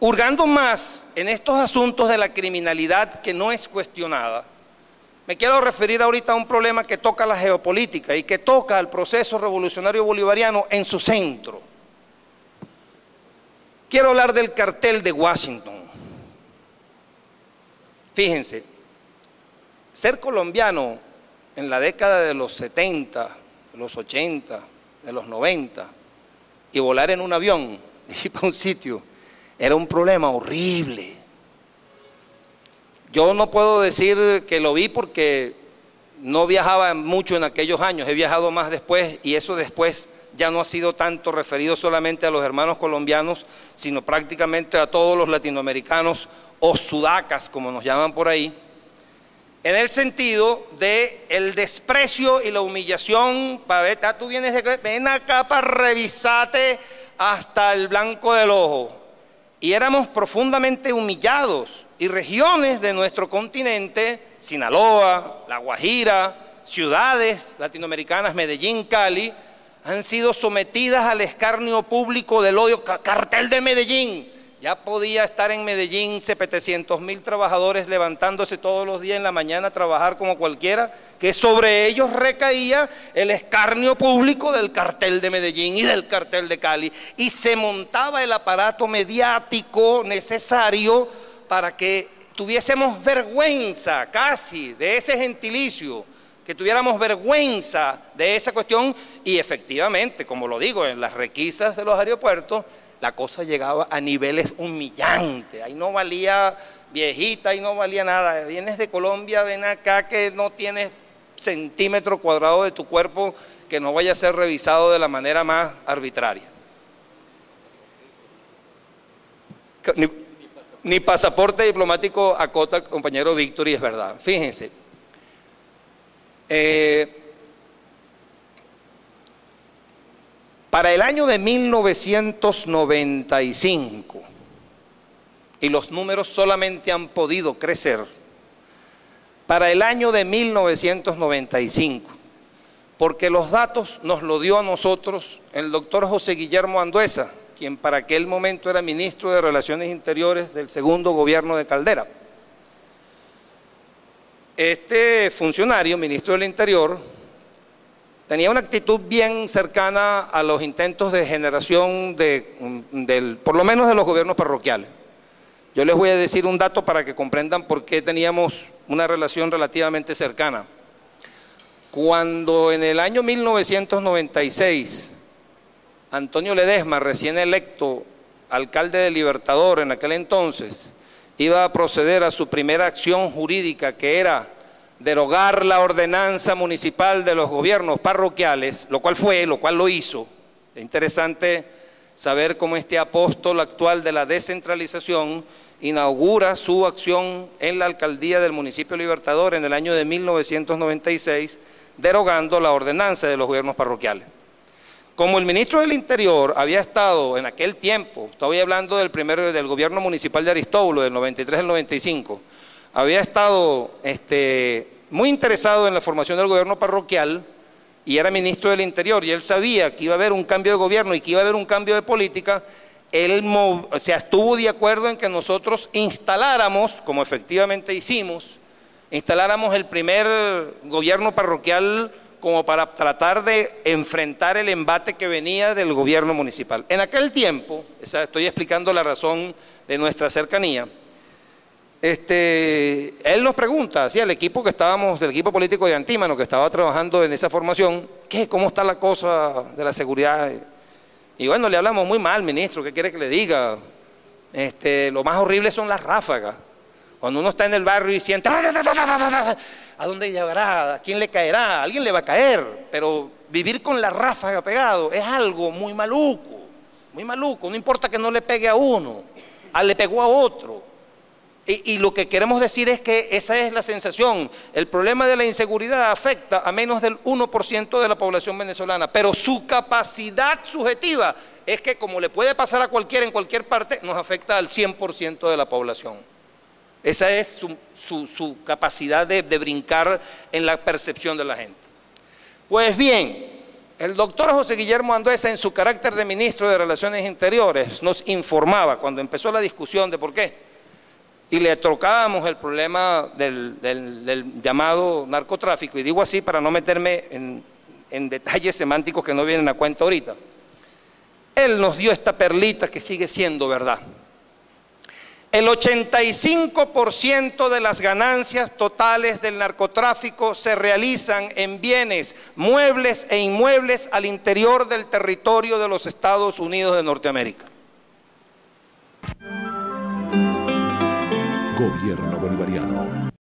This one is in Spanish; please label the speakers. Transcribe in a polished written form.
Speaker 1: hurgando más en estos asuntos de la criminalidad que no es cuestionada, me quiero referir ahorita a un problema que toca la geopolítica y que toca al proceso revolucionario bolivariano en su centro. Quiero hablar del cartel de Washington. Fíjense, ser colombiano en la década de los 70, de los 80, de los 90 y volar en un avión y ir para un sitio era un problema horrible. Yo no puedo decir que lo vi porque no viajaba mucho en aquellos años, he viajado más después y eso después ya no ha sido tanto referido solamente a los hermanos colombianos, sino prácticamente a todos los latinoamericanos o sudacas, como nos llaman por ahí, en el sentido de el desprecio y la humillación. Para ver, tú vienes de, ven acá para revisarte hasta el blanco del ojo. Y éramos profundamente humillados, y regiones de nuestro continente, Sinaloa, La Guajira, ciudades latinoamericanas, Medellín, Cali, han sido sometidas al escarnio público del odio. Cartel de Medellín. Ya podía estar en Medellín 700.000 trabajadores levantándose todos los días en la mañana a trabajar como cualquiera, que sobre ellos recaía el escarnio público del cartel de Medellín y del cartel de Cali. Y se montaba el aparato mediático necesario para que tuviésemos vergüenza casi de ese gentilicio, que tuviéramos vergüenza de esa cuestión. Y efectivamente, como lo digo, en las requisas de los aeropuertos, la cosa llegaba a niveles humillantes. Ahí no valía viejita, ahí no valía nada. Vienes de Colombia, ven acá que no tienes centímetro cuadrado de tu cuerpo que no vaya a ser revisado de la manera más arbitraria. Ni pasaporte diplomático acota el compañero Víctor, y es verdad. Fíjense. Para el año de 1995, y los números solamente han podido crecer, para el año de 1995, porque los datos nos lo dio a nosotros el doctor José Guillermo Andueza, quien para aquel momento era ministro de Relaciones Interiores del segundo gobierno de Caldera. Este funcionario, ministro del Interior, tenía una actitud bien cercana a los intentos de generación por lo menos de los gobiernos parroquiales. Yo les voy a decir un dato para que comprendan por qué teníamos una relación relativamente cercana. Cuando en el año 1996, Antonio Ledesma, recién electo alcalde de Libertador en aquel entonces, iba a proceder a su primera acción jurídica, que era derogar la ordenanza municipal de los gobiernos parroquiales, lo cual lo hizo. Es interesante saber cómo este apóstol actual de la descentralización inaugura su acción en la alcaldía del municipio Libertador en el año de 1996, derogando la ordenanza de los gobiernos parroquiales. Como el ministro del Interior había estado en aquel tiempo, estoy hablando del gobierno municipal de Aristóbulo, del 93 al 95, había estado muy interesado en la formación del gobierno parroquial y era ministro del Interior, y él sabía que iba a haber un cambio de gobierno y que iba a haber un cambio de política. Él estuvo de acuerdo en que nosotros instaláramos, como efectivamente hicimos, instaláramos el primer gobierno parroquial como para tratar de enfrentar el embate que venía del gobierno municipal. En aquel tiempo, estoy explicando la razón de nuestra cercanía, él nos pregunta, el equipo del equipo político de Antímano, que estaba trabajando en esa formación, ¿cómo está la cosa de la seguridad? Y bueno, le hablamos muy mal, ministro, ¿qué quiere que le diga? Lo más horrible son las ráfagas. Cuando uno está en el barrio y siente, ¿a dónde llegará? ¿A quién le caerá? ¿A alguien le va a caer? Pero vivir con la ráfaga pegado es algo muy maluco, no importa que no le pegue a uno, le pegó a otro. Y lo que queremos decir es que esa es la sensación. El problema de la inseguridad afecta a menos del 1% de la población venezolana, pero su capacidad subjetiva es que, como le puede pasar a cualquiera en cualquier parte, nos afecta al 100% de la población. Esa es su capacidad de brincar en la percepción de la gente. Pues bien, El doctor José Guillermo Andueza, en su carácter de ministro de Relaciones Interiores, nos informaba cuando empezó la discusión de por qué, y le tocábamos el problema del llamado narcotráfico, y digo así para no meterme en detalles semánticos que no vienen a cuenta ahorita. Él nos dio esta perlita que sigue siendo verdad. El 85% de las ganancias totales del narcotráfico se realizan en bienes, muebles e inmuebles al interior del territorio de los Estados Unidos de Norteamérica.
Speaker 2: Gobierno Bolivariano.